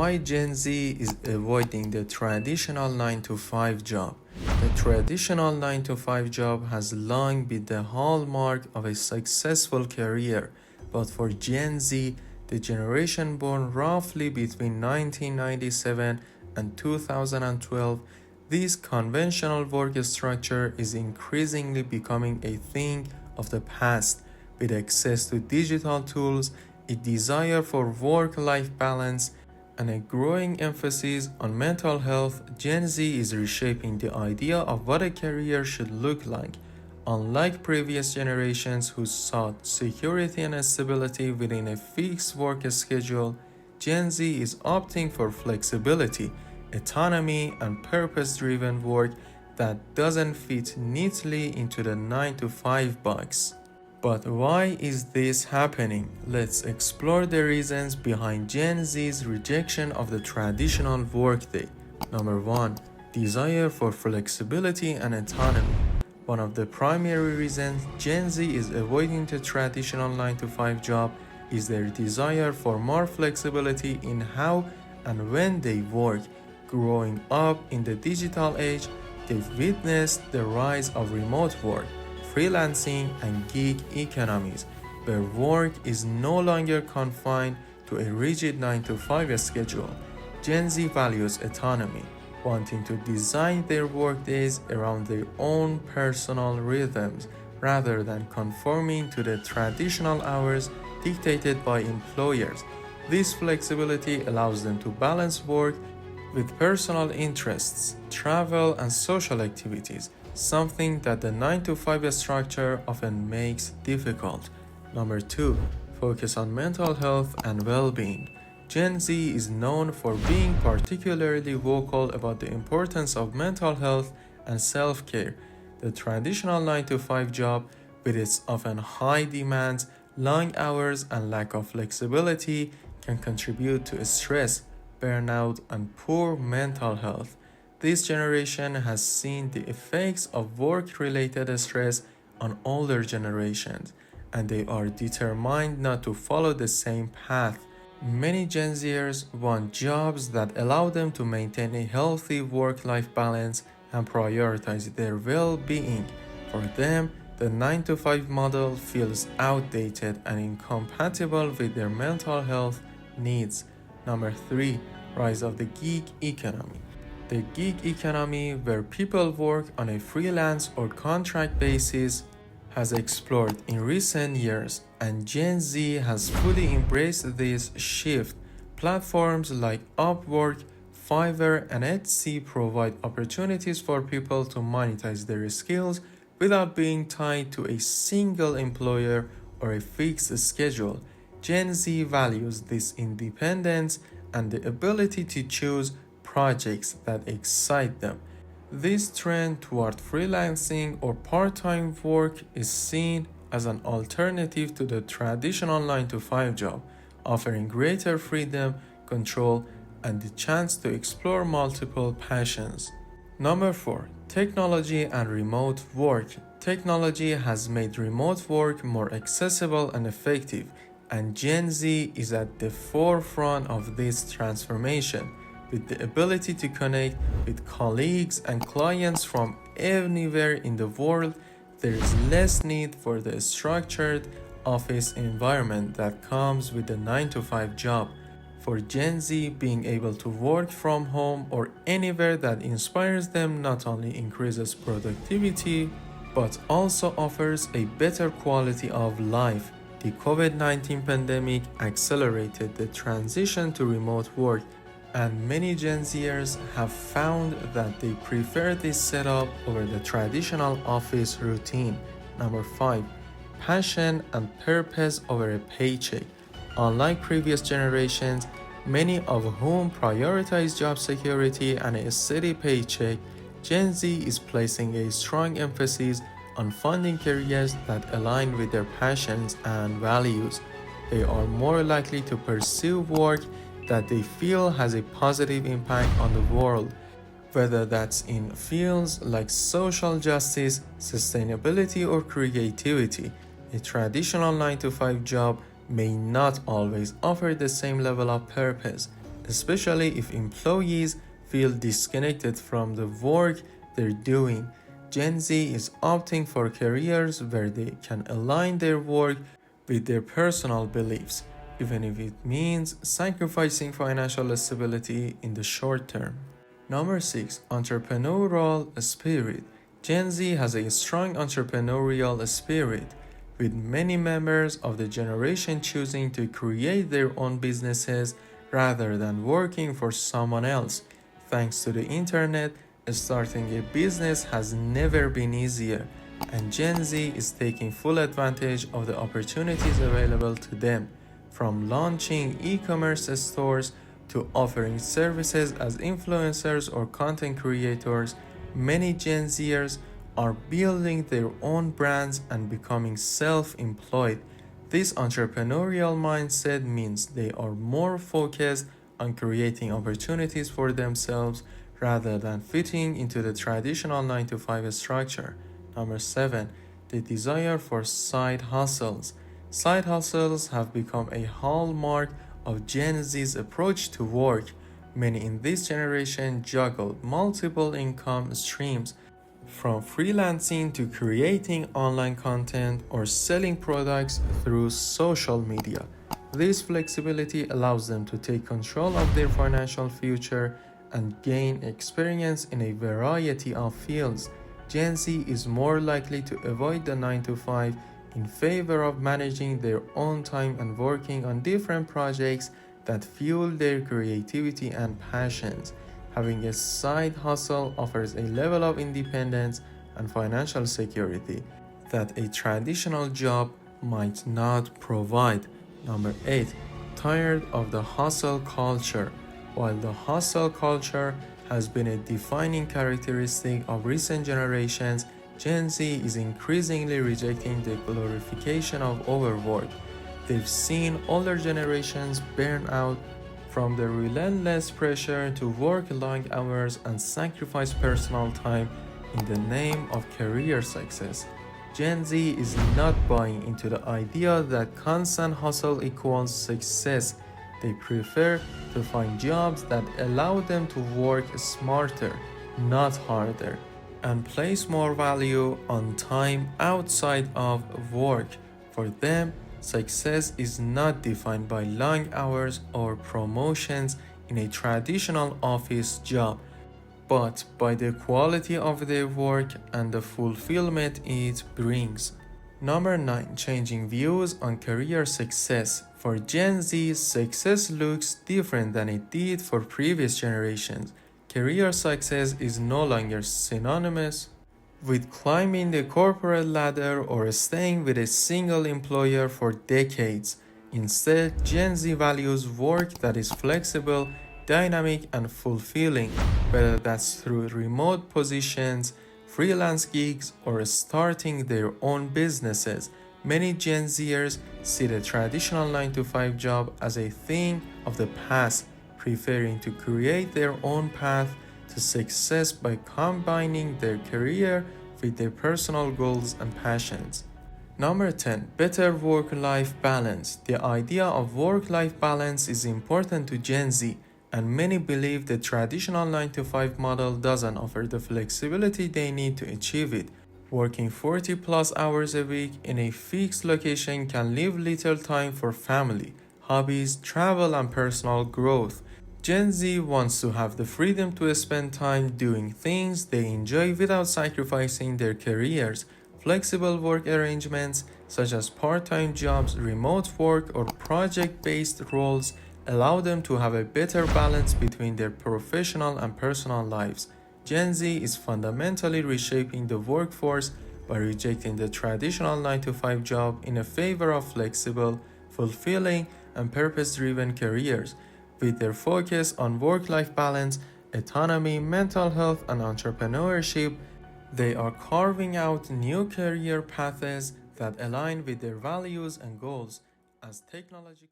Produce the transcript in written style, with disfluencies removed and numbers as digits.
why Gen Z is avoiding the traditional 9 to 5 job. The traditional 9 to 5 job has long been the hallmark of a successful career, but for Gen Z, the generation born roughly between 1997 and 2012, this conventional work structure is increasingly becoming a thing of the past. With access to digital tools, a desire for work-life balance, and a growing emphasis on mental health, Gen Z is reshaping the idea of what a career should look like. Unlike previous generations who sought security and stability within a fixed work schedule, Gen Z is opting for flexibility, autonomy, and purpose-driven work that doesn't fit neatly into the 9 to 5 box. But why is this happening? Let's explore the reasons behind Gen Z's rejection of the traditional workday. Number 1. Desire for flexibility and autonomy. One of the primary reasons Gen Z is avoiding the traditional 9 to 5 job is their desire for more flexibility in how and when they work. Growing up in the digital age, they've witnessed the rise of remote work, freelancing, and gig economies, where work is no longer confined to a rigid 9 to 5 schedule. Gen Z values autonomy, wanting to design their workdays around their own personal rhythms rather than conforming to the traditional hours dictated by employers. This flexibility allows them to balance work with personal interests, travel, and social activities, something that the 9 to 5 structure often makes difficult. Number 2. Focus on mental health and well-being. Gen Z is known for being particularly vocal about the importance of mental health and self-care. The traditional 9 to 5 job, with its often high demands, long hours, and lack of flexibility, can contribute to stress, burnout, and poor mental health. This generation has seen the effects of work-related stress on older generations, and they are determined not to follow the same path. Many Gen Zers want jobs that allow them to maintain a healthy work-life balance and prioritize their well-being. For them, the 9 to 5 model feels outdated and incompatible with their mental health needs. Number 3. Rise of the gig economy. The gig economy, where people work on a freelance or contract basis, has exploded in recent years, and Gen Z has fully embraced this shift. Platforms like Upwork, Fiverr, and Etsy provide opportunities for people to monetize their skills without being tied to a single employer or a fixed schedule. Gen Z values this independence and the ability to choose projects that excite them. This trend toward freelancing or part-time work is seen as an alternative to the traditional 9 to 5 job, offering greater freedom, control, and the chance to explore multiple passions. Number 4. Technology and remote work. Technology has made remote work more accessible and effective, and Gen Z is at the forefront of this transformation. With the ability to connect with colleagues and clients from anywhere in the world, there is less need for the structured office environment that comes with the 9 to 5 job. For Gen Z, being able to work from home or anywhere that inspires them not only increases productivity, but also offers a better quality of life. The COVID-19 pandemic accelerated the transition to remote work, and many Gen Zers have found that they prefer this setup over the traditional office routine. Number 5. Passion and purpose over a paycheck. Unlike previous generations, many of whom prioritize job security and a steady paycheck, Gen Z is placing a strong emphasis on funding careers that align with their passions and values. They are more likely to pursue work that they feel has a positive impact on the world, whether that's in fields like social justice, sustainability, or creativity. A traditional 9 to 5 job may not always offer the same level of purpose, especially if employees feel disconnected from the work they're doing. Gen Z is opting for careers where they can align their work with their personal beliefs, even if it means sacrificing financial stability in the short term. Number 6. Entrepreneurial spirit. Gen Z has a strong entrepreneurial spirit, with many members of the generation choosing to create their own businesses rather than working for someone else. Thanks to the internet, starting a business has never been easier, and Gen Z is taking full advantage of the opportunities available to them, from launching e-commerce stores to offering services as influencers or content creators. Many Gen Zers are building their own brands and becoming self-employed. This entrepreneurial mindset means they are more focused on creating opportunities for themselves rather than fitting into the traditional 9 to 5 structure. Number 7. The desire for side hustles. Side hustles have become a hallmark of Gen Z's approach to work. Many in this generation juggle multiple income streams, from freelancing to creating online content or selling products through social media. This flexibility allows them to take control of their financial future and gain experience in a variety of fields. Gen Z is more likely to avoid the 9 to 5 in favor of managing their own time and working on different projects that fuel their creativity and passions. Having a side hustle offers a level of independence and financial security that a traditional job might not provide. Number 8. Tired of the hustle culture. While the hustle culture has been a defining characteristic of recent generations, Gen Z is increasingly rejecting the glorification of overwork. They've seen older generations burn out from the relentless pressure to work long hours and sacrifice personal time in the name of career success. Gen Z is not buying into the idea that constant hustle equals success. They prefer to find jobs that allow them to work smarter, not harder, and place more value on time outside of work. For them, success is not defined by long hours or promotions in a traditional office job, but by the quality of their work and the fulfillment it brings. Number 9. Changing views on career success. For Gen Z, success looks different than it did for previous generations. Career success is no longer synonymous with climbing the corporate ladder or staying with a single employer for decades. Instead, Gen Z values work that is flexible, dynamic, and fulfilling, whether that's through remote positions, freelance gigs, or starting their own businesses. Many Gen Zers see the traditional 9 to 5 job as a thing of the past, preferring to create their own path to success by combining their career with their personal goals and passions. Number 10. Better work-life balance. The idea of work-life balance is important to Gen Z, and many believe the traditional 9 to 5 model doesn't offer the flexibility they need to achieve it. Working 40 plus hours a week in a fixed location can leave little time for family, hobbies, travel, and personal growth. Gen Z wants to have the freedom to spend time doing things they enjoy without sacrificing their careers. Flexible work arrangements, such as part-time jobs, remote work, or project-based roles, allow them to have a better balance between their professional and personal lives. Gen Z is fundamentally reshaping the workforce by rejecting the traditional 9 to 5 job in favor of flexible, fulfilling, and purpose-driven careers. With their focus on work-life balance, autonomy, mental health, and entrepreneurship, they are carving out new career paths that align with their values and goals. As technology